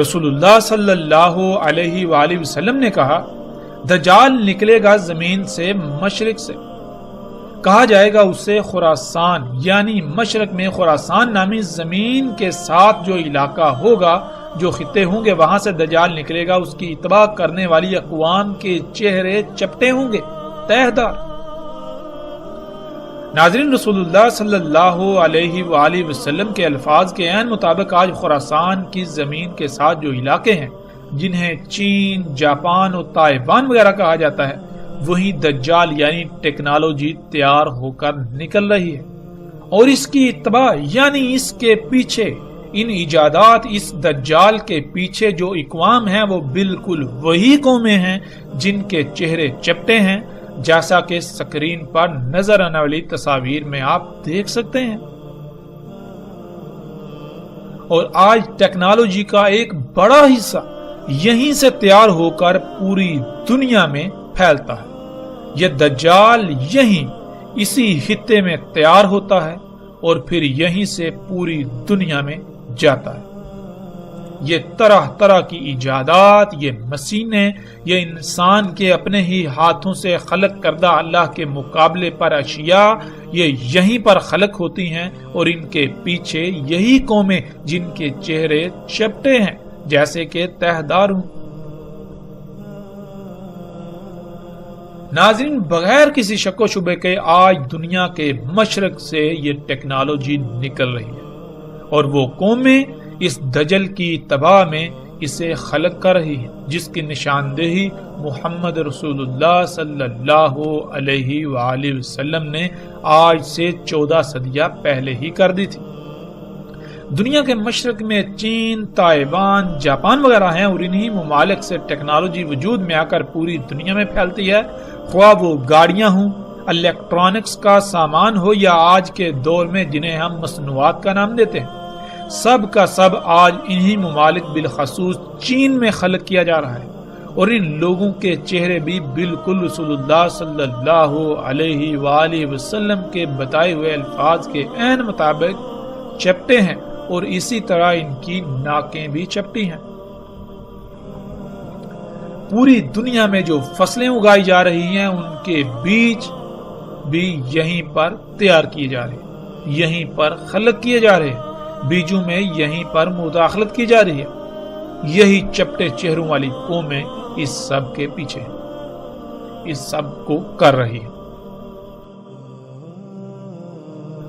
رسول اللہ صلی اللہ علیہ وآلہ وسلم نے کہا دجال نکلے گا زمین سے مشرق سے، کہا جائے گا اسے خراسان، یعنی مشرق میں خراسان نامی زمین کے ساتھ جو علاقہ ہوگا، جو خطے ہوں گے، وہاں سے دجال نکلے گا۔ اس کی اتباع کرنے والی اقوام کے چہرے چپٹے ہوں گے، تہ دار۔ ناظرین، رسول اللہ صلی اللہ علیہ وآلہ وسلم کے الفاظ کے عین مطابق آج خراسان کی زمین کے ساتھ جو علاقے ہیں، جنہیں چین، جاپان اور تائیوان وغیرہ کہا جاتا ہے، وہی دجال یعنی ٹیکنالوجی تیار ہو کر نکل رہی ہے، اور اس کی اتباع یعنی اس کے پیچھے، ان ایجادات، اس دجال کے پیچھے جو اقوام ہیں، وہ بالکل وہی قومیں ہیں جن کے چہرے چپٹے ہیں، جیسا کہ سکرین پر نظر آنے والی تصاویر میں آپ دیکھ سکتے ہیں۔ اور آج ٹیکنالوجی کا ایک بڑا حصہ یہیں سے تیار ہو کر پوری دنیا میں پھیلتا ہے۔ یہ دجال یہیں اسی خطے میں تیار ہوتا ہے اور پھر یہیں سے پوری دنیا میں جاتا ہے۔ یہ طرح طرح کی ایجادات، یہ مشینیں، یہ انسان کے اپنے ہی ہاتھوں سے خلق کردہ اللہ کے مقابلے پر اشیاء، یہ یہیں پر خلق ہوتی ہیں، اور ان کے پیچھے یہی قومیں جن کے چہرے چپٹے ہیں، جیسے کہ تہ دار ہوں۔ ناظرین، بغیر کسی شک و شبے کے آج دنیا کے مشرق سے یہ ٹیکنالوجی نکل رہی ہے، اور وہ قومیں اس دجل کی تباہ میں اسے خلق کر رہی ہے، جس کی نشاندہی محمد رسول اللہ صلی اللہ علیہ وآلہ وسلم نے آج سے 14 صدیاں پہلے ہی کر دی تھی۔ دنیا کے مشرق میں چین، تائیوان، جاپان وغیرہ ہیں، اور انہی ممالک سے ٹیکنالوجی وجود میں آ کر پوری دنیا میں پھیلتی ہے، خواہ وہ گاڑیاں ہوں، الیکٹرانکس کا سامان ہو، یا آج کے دور میں جنہیں ہم مصنوعات کا نام دیتے ہیں، سب کا سب آج انہی ممالک بالخصوص چین میں خلق کیا جا رہا ہے، اور ان لوگوں کے چہرے بھی بالکل رسول اللہ صلی اللہ علیہ وآلہ وسلم کے بتائے ہوئے الفاظ کے عین مطابق چپٹے ہیں، اور اسی طرح ان کی ناکیں بھی چپٹی ہیں۔ پوری دنیا میں جو فصلیں اگائی جا رہی ہیں، ان کے بیج بھی یہیں پر تیار کیے جا رہے ہیں، یہیں پر خلق کیے جا رہے ہیں، بیجوں میں یہیں پر مداخلت کی جا رہی ہے۔ یہی چپٹے چہروں والی قومیں اس سب کے پیچھے ہیں، اس سب کو کر رہی ہے۔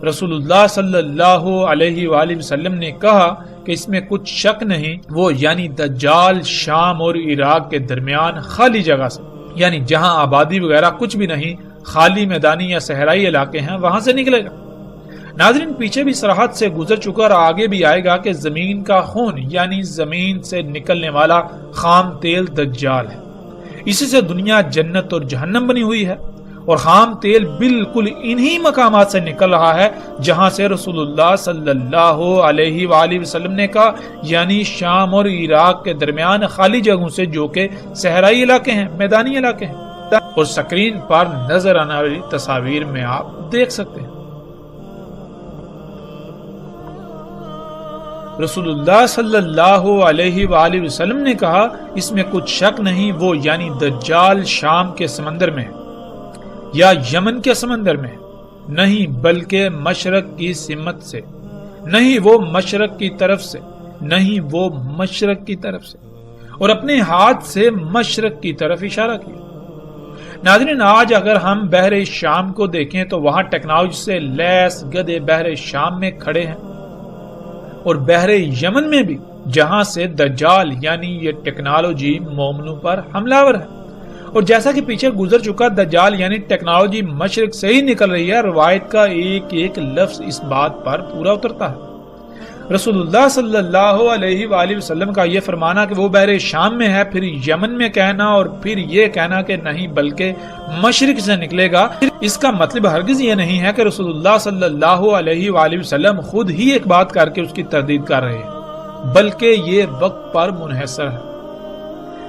رسول اللہ صلی اللہ علیہ وآلہ وسلم نے کہا کہ اس میں کچھ شک نہیں، وہ یعنی دجال شام اور عراق کے درمیان خالی جگہ سے، یعنی جہاں آبادی وغیرہ کچھ بھی نہیں، خالی میدانی یا صحرائی علاقے ہیں، وہاں سے نکلے گا۔ ناظرین، پیچھے بھی سرحد سے گزر چکا اور آگے بھی آئے گا کہ زمین کا خون، یعنی زمین سے نکلنے والا خام تیل دجال ہے۔ اسی سے دنیا جنت اور جہنم بنی ہوئی ہے، اور خام تیل بالکل انہی مقامات سے نکل رہا ہے جہاں سے رسول اللہ صلی اللہ علیہ وآلہ وسلم نے کہا، یعنی شام اور عراق کے درمیان خالی جگہوں سے، جو کہ صحرائی علاقے ہیں، میدانی علاقے ہیں، اور سکرین پر نظر آنے والی تصاویر میں آپ دیکھ سکتے ہیں۔ رسول اللہ صلی اللہ علیہ وآلہ وسلم نے کہا، اس میں کچھ شک نہیں، وہ یعنی دجال شام کے سمندر میں ہے یا یمن کے سمندر میں ہے، نہیں بلکہ مشرق کی سمت سے، نہیں وہ مشرق کی طرف سے، نہیں وہ مشرق کی طرف سے، اور اپنے ہاتھ سے مشرق کی طرف اشارہ کیا۔ ناظرین، آج اگر ہم بحر شام کو دیکھیں تو وہاں ٹیکنالوجی سے لیس گدھے بحر شام میں کھڑے ہیں، اور بحر یمن میں بھی، جہاں سے دجال یعنی یہ ٹیکنالوجی مومنوں پر حملہ آور ہے۔ اور جیسا کہ پیچھے گزر چکا، دجال یعنی ٹیکنالوجی مشرق سے ہی نکل رہی ہے، روایت کا ایک ایک لفظ اس بات پر پورا اترتا ہے۔ رسول اللہ صلی اللہ علیہ وآلہ وسلم کا یہ فرمانا کہ وہ بحر شام میں ہے، پھر یمن میں کہنا، اور پھر یہ کہنا کہ نہیں بلکہ مشرق سے نکلے گا، اس کا مطلب ہرگز یہ نہیں ہے کہ رسول اللہ صلی اللہ علیہ وآلہ وسلم خود ہی ایک بات کر کے اس کی تردید کر رہے ہیں، بلکہ یہ وقت پر منحصر ہے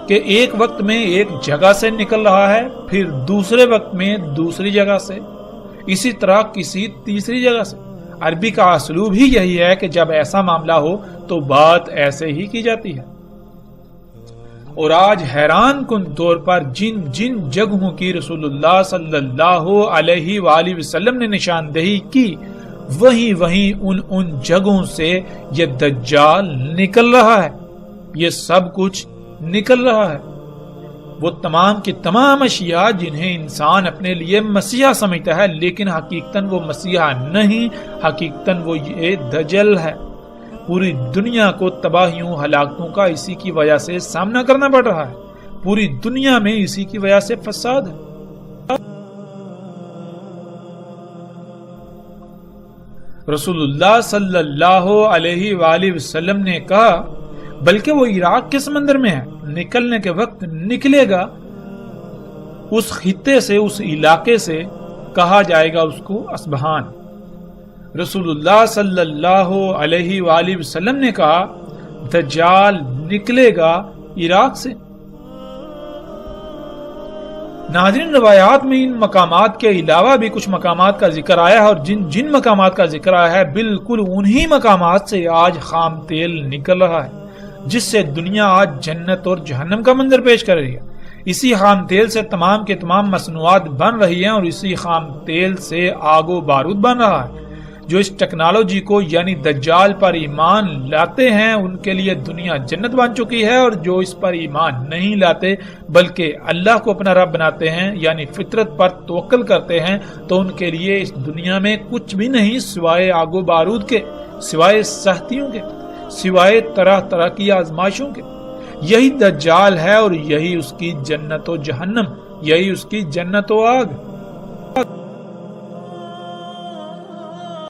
کہ ایک وقت میں ایک جگہ سے نکل رہا ہے، پھر دوسرے وقت میں دوسری جگہ سے، اسی طرح کسی تیسری جگہ سے۔ عربی کا اسلوب ہی یہی ہے کہ جب ایسا معاملہ ہو تو بات ایسے ہی کی جاتی ہے، اور آج حیران کن طور پر جن جن جگہوں کی رسول اللہ صلی اللہ علیہ وآلہ وسلم نے نشاندہی کی، وہیں ان جگہوں سے یہ دجال نکل رہا ہے، یہ سب کچھ نکل رہا ہے۔ وہ تمام کی تمام اشیاء جنہیں انسان اپنے لیے مسیحا سمجھتا ہے، لیکن حقیقتاً وہ مسیحا نہیں، حقیقتاً وہ یہ دجل ہے۔ پوری دنیا کو تباہیوں ہلاکتوں کا اسی کی وجہ سے سامنا کرنا پڑ رہا ہے، پوری دنیا میں اسی کی وجہ سے فساد ہے۔ رسول اللہ صلی اللہ علیہ وآلہ وسلم نے کہا بلکہ وہ عراق کے سمندر میں ہے، نکلنے کے وقت نکلے گا، اس خطے سے، اس علاقے سے، کہا جائے گا اس کو اصبہان۔ رسول اللہ صلی اللہ علیہ وآلہ وسلم نے کہا دجال نکلے گا عراق سے۔ ناظرین، روایات میں ان مقامات کے علاوہ بھی کچھ مقامات کا ذکر آیا ہے، اور جن جن مقامات کا ذکر آیا ہے بالکل انہی مقامات سے آج خام تیل نکل رہا ہے، جس سے دنیا آج جنت اور جہنم کا منظر پیش کر رہی ہے۔ اسی خام تیل سے تمام کے تمام مصنوعات بن رہی ہیں، اور اسی خام تیل سے آگ و بارود بن رہا ہے۔ جو اس ٹیکنالوجی کو یعنی دجال پر ایمان لاتے ہیں ان کے لیے دنیا جنت بن چکی ہے، اور جو اس پر ایمان نہیں لاتے بلکہ اللہ کو اپنا رب بناتے ہیں یعنی فطرت پر توکل کرتے ہیں، تو ان کے لیے اس دنیا میں کچھ بھی نہیں سوائے آگ و بارود کے، سوائے سختیوں کے، سوائے طرح طرح کی آزمائشوں کے۔ یہی دجال ہے اور یہی اس کی جنت و جہنم، یہی اس کی جنت و آگ۔